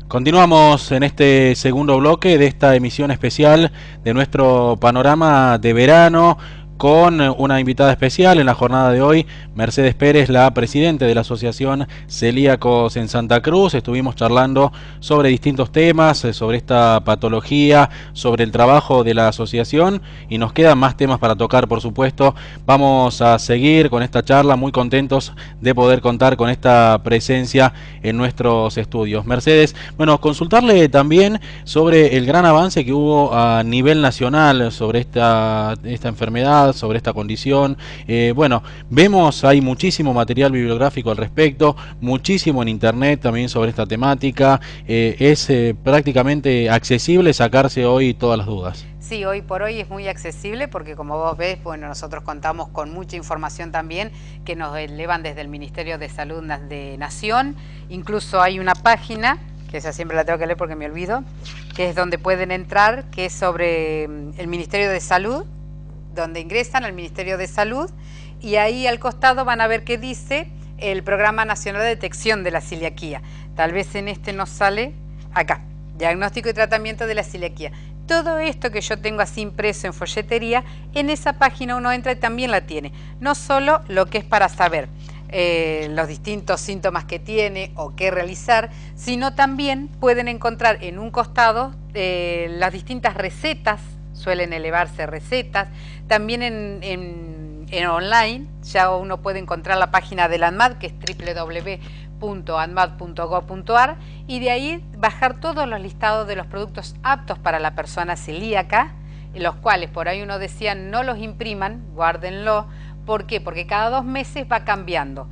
Continuamos en este segundo bloque de esta emisión especial de nuestro panorama de verano con una invitada especial en la jornada de hoy, Mercedes Pérez, la presidenta de la Asociación Celíacos en Santa Cruz. Estuvimos charlando sobre distintos temas, sobre esta patología, sobre el trabajo de la asociación y nos quedan más temas para tocar, por supuesto. Vamos a seguir con esta charla, muy contentos de poder contar con esta presencia en nuestros estudios. Mercedes, bueno, consultarle también sobre el gran avance que hubo a nivel nacional sobre esta enfermedad, sobre esta condición. Bueno, vemos, hay muchísimo material bibliográfico al respecto, muchísimo en internet también sobre esta temática. Es prácticamente accesible sacarse hoy todas las dudas. Sí, hoy por hoy es muy accesible porque, como vos ves, bueno, nosotros contamos con mucha información también que nos elevan desde el Ministerio de Salud de Nación. Incluso hay una página, que esa siempre la tengo que leer porque me olvido, que es donde pueden entrar, que es sobre el Ministerio de Salud, donde ingresan al Ministerio de Salud y ahí al costado van a ver que dice el Programa Nacional de Detección de la Celiaquía. Tal vez en este nos sale acá, Diagnóstico y Tratamiento de la Celiaquía. Todo esto que yo tengo así impreso en folletería, en esa página uno entra y también la tiene. No solo lo que es para saber los distintos síntomas que tiene o qué realizar, sino también pueden encontrar en un costado las distintas recetas, suelen elevarse recetas, también en online, ya uno puede encontrar la página del ANMAT, que es www.anmat.gov.ar, y de ahí bajar todos los listados de los productos aptos para la persona celíaca, los cuales por ahí uno decía no los impriman, guárdenlo. ¿Por qué? Porque cada 2 meses va cambiando.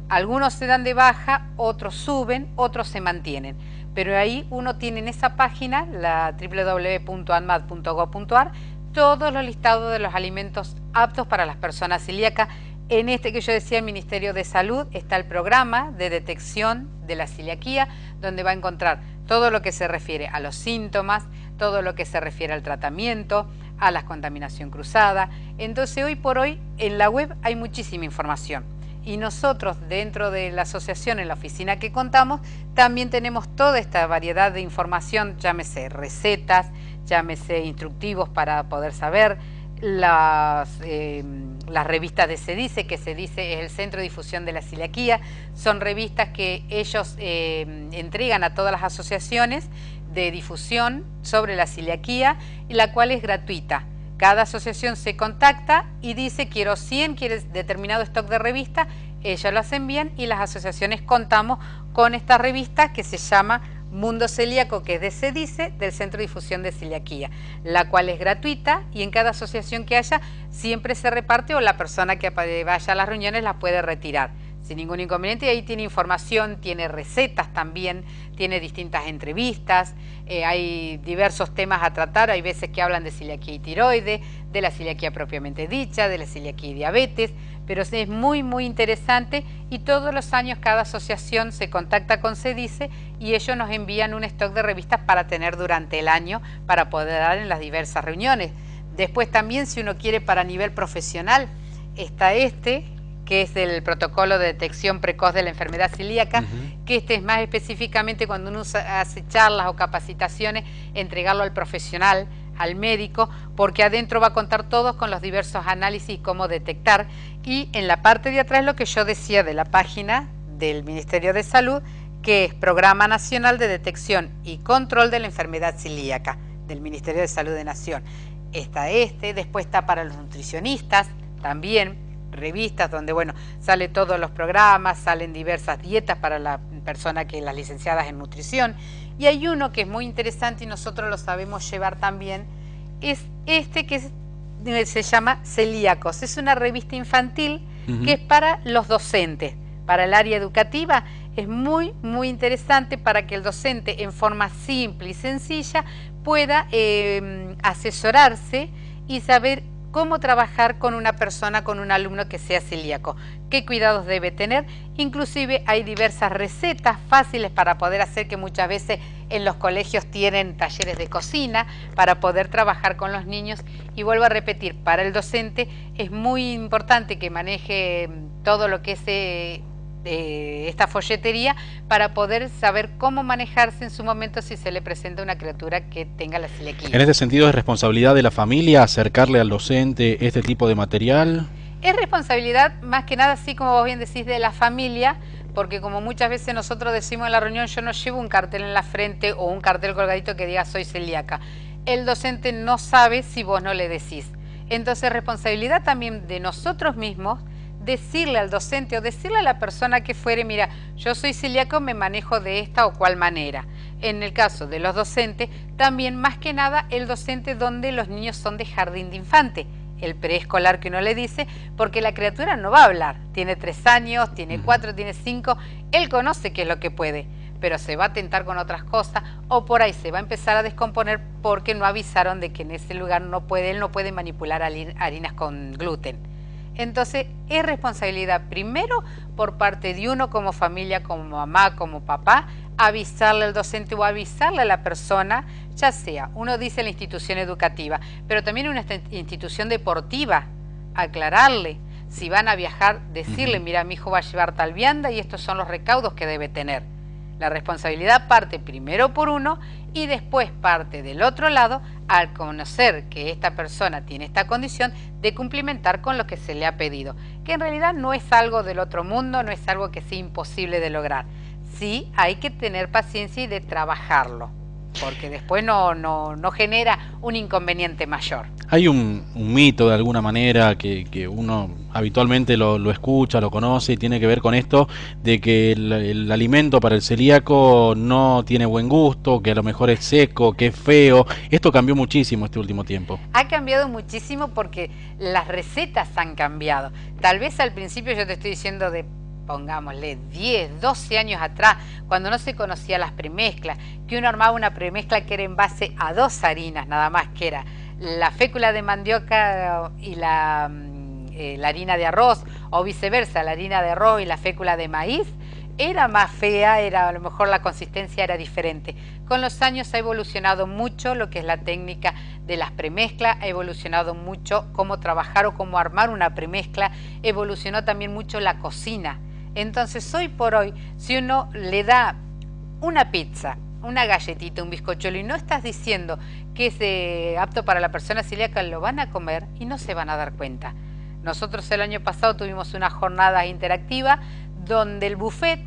Algunos se dan de baja, otros suben, otros se mantienen. Pero ahí uno tiene en esa página, la www.anmat.gov.ar, todos los listados de los alimentos aptos para las personas celíacas. En este que yo decía, el Ministerio de Salud, está el programa de detección de la celiaquía, donde va a encontrar todo lo que se refiere a los síntomas, todo lo que se refiere al tratamiento, a la contaminación cruzada. Entonces, hoy por hoy, en la web hay muchísima información. Y nosotros, dentro de la asociación, en la oficina que contamos, también tenemos toda esta variedad de información, llámese recetas, llámese instructivos para poder saber, las revistas de CEDICE, que CEDICE es el Centro de Difusión de la Celiaquía. Son revistas que ellos entregan a todas las asociaciones de difusión sobre la celiaquía, y la cual es gratuita. Cada asociación se contacta y dice quiero 100, quieres determinado stock de revistas, ellos las envían y las asociaciones contamos con esta revista que se llama Mundo Celíaco, que es de CEDICE, del Centro de Difusión de Celiaquía, la cual es gratuita y en cada asociación que haya siempre se reparte o la persona que vaya a las reuniones la puede retirar sin ningún inconveniente. Y ahí tiene información, tiene recetas también, tiene distintas entrevistas, hay diversos temas a tratar. Hay veces que hablan de celiaquía y tiroides, de la celiaquía propiamente dicha, de la celiaquía y diabetes, pero es muy muy interesante y todos los años cada asociación se contacta con CEDICE y ellos nos envían un stock de revistas para tener durante el año para poder dar en las diversas reuniones. Después también, si uno quiere para nivel profesional, está que es el protocolo de detección precoz de la enfermedad celíaca, que es más específicamente cuando uno hace charlas o capacitaciones, entregarlo al profesional, al médico, porque adentro va a contar todos con los diversos análisis y cómo detectar. Y en la parte de atrás lo que yo decía de la página del Ministerio de Salud, que es Programa Nacional de Detección y Control de la Enfermedad Celíaca, del Ministerio de Salud de Nación. Está después está para los nutricionistas, también revistas donde, bueno, sale todos los programas, salen diversas dietas para la persona que las licenciadas en nutrición. Y hay uno que es muy interesante y nosotros lo sabemos llevar también, es que se llama Celíacos. Es una revista infantil que es para los docentes, para el área educativa. Es muy muy interesante para que el docente en forma simple y sencilla pueda asesorarse y saber cómo trabajar con una persona, con un alumno que sea celíaco, qué cuidados debe tener. Inclusive hay diversas recetas fáciles para poder hacer, que muchas veces en los colegios tienen talleres de cocina para poder trabajar con los niños. Y vuelvo a repetir, para el docente es muy importante que maneje todo lo que es esta folletería para poder saber cómo manejarse en su momento si se le presenta una criatura que tenga la celiaquía. En este sentido, ¿es responsabilidad de la familia acercarle al docente este tipo de material? Es responsabilidad más que nada, así como vos bien decís, de la familia, porque como muchas veces nosotros decimos en la reunión, yo no llevo un cartel en la frente o un cartel colgadito que diga soy celíaca. El docente no sabe si vos no le decís. Entonces, responsabilidad también de nosotros mismos, decirle al docente o decirle a la persona que fuere, mira, yo soy celíaco, me manejo de esta o cual manera. En el caso de los docentes, también más que nada el docente donde los niños son de jardín de infante, el preescolar que uno le dice, porque la criatura no va a hablar, tiene 3 años, tiene 4, tiene 5, él conoce qué es lo que puede, pero se va a tentar con otras cosas o por ahí se va a empezar a descomponer porque no avisaron de que en ese lugar no puede, él no puede manipular harinas con gluten. Entonces es responsabilidad primero por parte de uno como familia, como mamá, como papá, avisarle al docente o avisarle a la persona, ya sea, uno dice la institución educativa, pero también una institución deportiva, aclararle. Si van a viajar, decirle, mira, mi hijo va a llevar tal vianda y estos son los recaudos que debe tener. La responsabilidad parte primero por uno y después parte del otro lado al conocer que esta persona tiene esta condición de cumplimentar con lo que se le ha pedido, que en realidad no es algo del otro mundo, no es algo que sea imposible de lograr. Sí, hay que tener paciencia y de trabajarlo, porque después no genera un inconveniente mayor. Hay un mito de alguna manera que uno habitualmente lo escucha, lo conoce y tiene que ver con esto de que el alimento para el celíaco no tiene buen gusto, que a lo mejor es seco, que es feo. Esto cambió muchísimo este último tiempo. Ha cambiado muchísimo porque las recetas han cambiado. Tal vez al principio yo te estoy diciendo de, pongámosle, 10, 12 años atrás, cuando no se conocía las premezclas, que uno armaba una premezcla que era en base a 2 harinas nada más, que era la fécula de mandioca y la harina de arroz, o viceversa, la harina de arroz y la fécula de maíz, era más fea, a lo mejor la consistencia era diferente. Con los años ha evolucionado mucho lo que es la técnica de las premezclas, ha evolucionado mucho cómo trabajar o cómo armar una premezcla, evolucionó también mucho la cocina. Entonces, hoy por hoy, si uno le da una pizza, una galletita, un bizcochuelo y no estás diciendo que es apto para la persona celíaca, lo van a comer y no se van a dar cuenta. Nosotros el año pasado tuvimos una jornada interactiva donde el buffet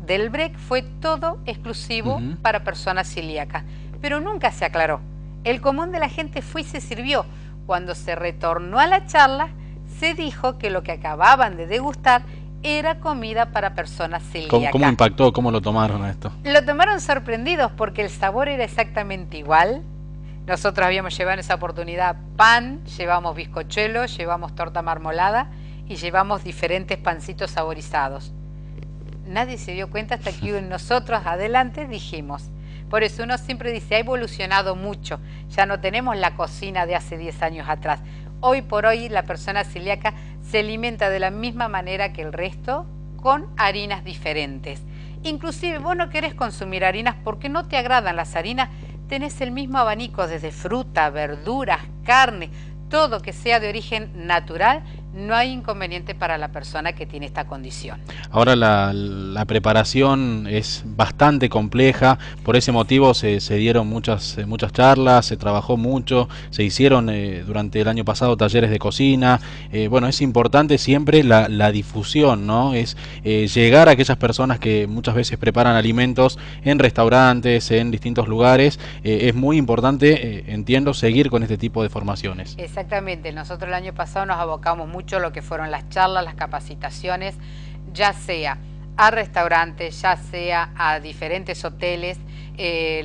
del break fue todo exclusivo para personas celíacas, pero nunca se aclaró. El común de la gente fue y se sirvió. Cuando se retornó a la charla, se dijo que lo que acababan de degustar era comida para personas celíacas. ¿Cómo impactó? ¿Cómo lo tomaron a esto? Lo tomaron sorprendidos porque el sabor era exactamente igual. Nosotros habíamos llevado en esa oportunidad pan, llevamos bizcochuelo, llevamos torta marmolada y llevamos diferentes pancitos saborizados. Nadie se dio cuenta hasta que nosotros adelante dijimos. Por eso uno siempre dice, ha evolucionado mucho. Ya no tenemos la cocina de hace 10 años atrás. Hoy por hoy la persona celíaca se alimenta de la misma manera que el resto, con harinas diferentes. Inclusive vos no querés consumir harinas porque no te agradan las harinas, tenés el mismo abanico desde fruta, verduras, carne, todo que sea de origen natural, no hay inconveniente para la persona que tiene esta condición. Ahora la preparación es bastante compleja, por ese motivo se dieron muchas charlas, se trabajó mucho, se hicieron durante el año pasado talleres de cocina. Bueno, es importante siempre la difusión, ¿no? Es llegar a aquellas personas que muchas veces preparan alimentos en restaurantes, en distintos lugares. Es muy importante, entiendo, seguir con este tipo de formaciones. Exactamente, nosotros el año pasado nos abocamos mucho a lo que fueron las charlas, las capacitaciones, ya sea a restaurantes, ya sea a diferentes hoteles.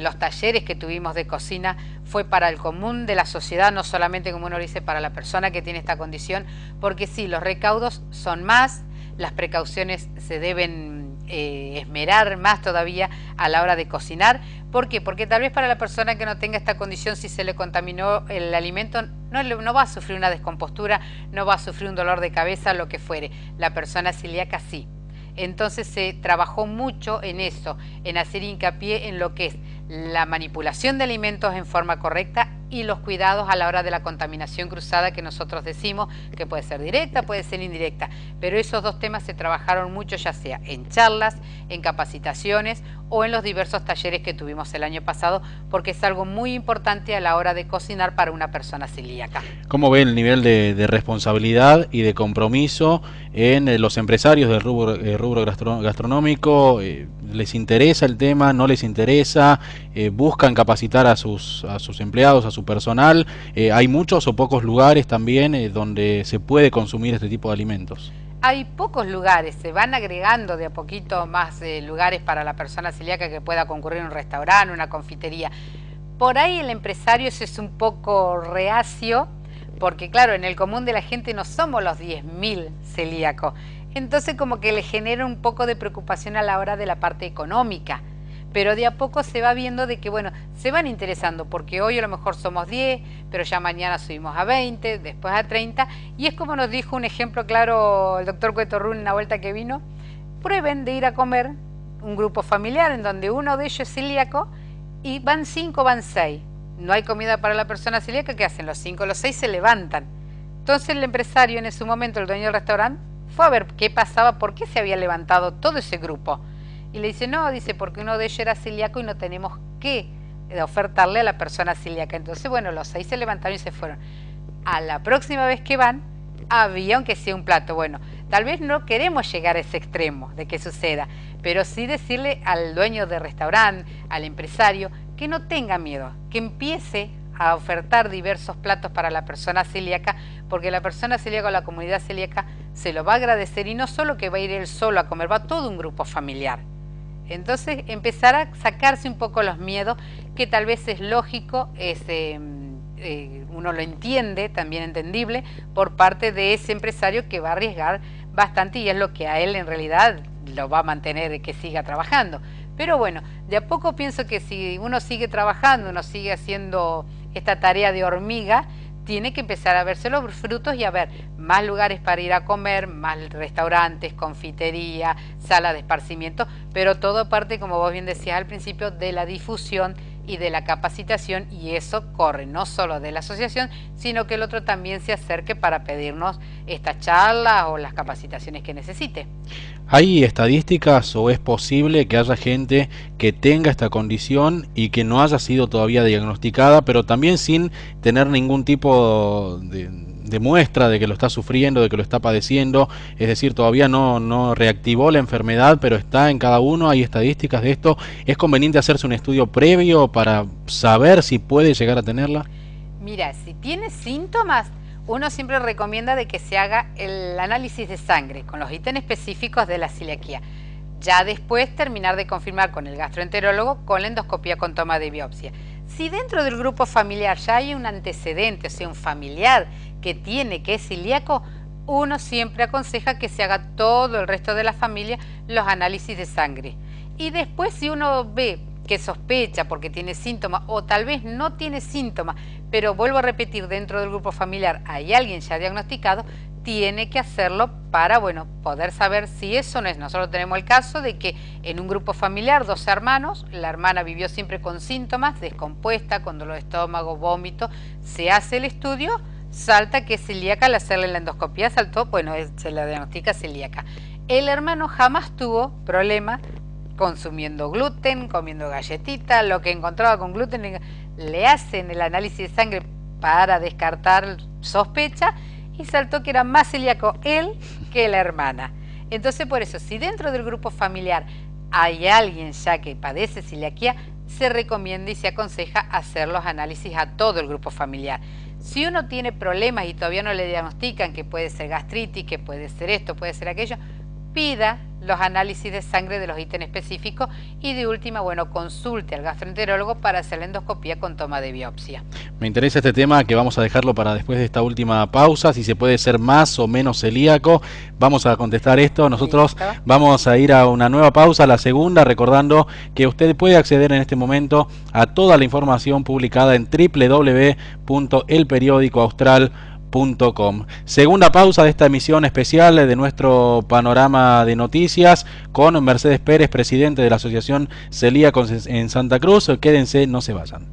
Los talleres que tuvimos de cocina fue para el común de la sociedad, no solamente, como uno dice, para la persona que tiene esta condición, porque sí, los recaudos son más, las precauciones se deben esmerar más todavía a la hora de cocinar. ¿Por qué? Porque tal vez para la persona que no tenga esta condición, si se le contaminó el alimento, no va a sufrir una descompostura, no va a sufrir un dolor de cabeza, lo que fuere. La persona celíaca sí. Entonces se trabajó mucho en eso, en hacer hincapié en lo que es la manipulación de alimentos en forma correcta y los cuidados a la hora de la contaminación cruzada que nosotros decimos, que puede ser directa, puede ser indirecta, pero esos dos temas se trabajaron mucho, ya sea en charlas, en capacitaciones o en los diversos talleres que tuvimos el año pasado, porque es algo muy importante a la hora de cocinar para una persona celíaca. ¿Cómo ve el nivel de responsabilidad y de compromiso en los empresarios del rubro gastronómico? ¿Les interesa el tema? ¿No les interesa? ¿Buscan capacitar a sus empleados, a su personal? ¿Hay muchos o pocos lugares también donde se puede consumir este tipo de alimentos? Hay pocos lugares, se van agregando de a poquito más lugares para la persona celíaca que pueda concurrir a un restaurante, una confitería. Por ahí el empresario es un poco reacio, porque claro, en el común de la gente no somos los 10.000 celíacos. Entonces como que le genera un poco de preocupación a la hora de la parte económica. Pero de a poco se va viendo de que, bueno, se van interesando, porque hoy a lo mejor somos 10, pero ya mañana subimos a 20, después a 30, y es como nos dijo un ejemplo claro el doctor Cuetorrún en la vuelta que vino: prueben de ir a comer un grupo familiar en donde uno de ellos es celíaco, y van 5, van 6. No hay comida para la persona celíaca, ¿qué hacen? Los 5, los 6 se levantan. Entonces el empresario en ese momento, el dueño del restaurante, fue a ver qué pasaba, por qué se había levantado todo ese grupo. Y le dice, no, dice, porque uno de ellos era celíaco y no tenemos que ofertarle a la persona celíaca. Entonces, bueno, los 6 se levantaron y se fueron. A la próxima vez que van, había aunque sea un plato. Bueno, tal vez no queremos llegar a ese extremo de que suceda, pero sí decirle al dueño del restaurante, al empresario, que no tenga miedo, que empiece a ofertar diversos platos para la persona celíaca, porque la persona celíaca o la comunidad celíaca se lo va a agradecer, y no solo que va a ir él solo a comer, va todo un grupo familiar. Entonces empezar a sacarse un poco los miedos, que tal vez es lógico, uno lo entiende, también entendible, por parte de ese empresario que va a arriesgar bastante, y es lo que a él en realidad lo va a mantener que siga trabajando. Pero bueno, de a poco pienso que si uno sigue trabajando, uno sigue haciendo esta tarea de hormiga, tiene que empezar a verse los frutos y a ver más lugares para ir a comer, más restaurantes, confitería, sala de esparcimiento, pero todo parte, como vos bien decías al principio, de la difusión y de la capacitación, y eso corre no solo de la asociación, sino que el otro también se acerque para pedirnos estas charlas o las capacitaciones que necesite. ¿Hay estadísticas o es posible que haya gente que tenga esta condición y que no haya sido todavía diagnosticada, pero también sin tener ningún tipo de muestra de que lo está sufriendo, de que lo está padeciendo? Es decir, todavía no reactivó la enfermedad, pero está en cada uno. ¿Hay estadísticas de esto? ¿Es conveniente hacerse un estudio previo para saber si puede llegar a tenerla? Mira, si tiene síntomas, uno siempre recomienda de que se haga el análisis de sangre con los ítems específicos de la celiaquía. Ya después terminar de confirmar con el gastroenterólogo con la endoscopía con toma de biopsia. Si dentro del grupo familiar ya hay un antecedente, o sea, un familiar que es celíaco, uno siempre aconseja que se haga todo el resto de la familia los análisis de sangre. Y después, si uno ve que sospecha porque tiene síntomas, o tal vez no tiene síntomas, pero vuelvo a repetir, dentro del grupo familiar hay alguien ya diagnosticado, tiene que hacerlo para, bueno, poder saber si eso no es. Nosotros tenemos el caso de que en un grupo familiar, 2 hermanos, la hermana vivió siempre con síntomas, descompuesta, con dolor de estómago, vómito, se hace el estudio, salta que es celíaca, al hacerle la endoscopía saltó, bueno, se la diagnostica celíaca. El hermano jamás tuvo problema consumiendo gluten, comiendo galletita, lo que encontraba con gluten, le hacen el análisis de sangre para descartar sospecha, y saltó que era más celíaco él que la hermana. Entonces, por eso, si dentro del grupo familiar hay alguien ya que padece celiaquía, se recomienda y se aconseja hacer los análisis a todo el grupo familiar. Si uno tiene problemas y todavía no le diagnostican, que puede ser gastritis, que puede ser esto, puede ser aquello, pida los análisis de sangre de los ítems específicos, y de última, bueno, consulte al gastroenterólogo para hacer la endoscopía con toma de biopsia. Me interesa este tema, que vamos a dejarlo para después de esta última pausa, si se puede ser más o menos celíaco. Vamos a contestar esto. Nosotros vamos a ir a una nueva pausa, la segunda, recordando que usted puede acceder en este momento a toda la información publicada en www.elperiodicoaustral.com. Segunda pausa de esta emisión especial de nuestro panorama de noticias con Mercedes Pérez, presidente de la Asociación Celíacos en Santa Cruz. Quédense, no se vayan.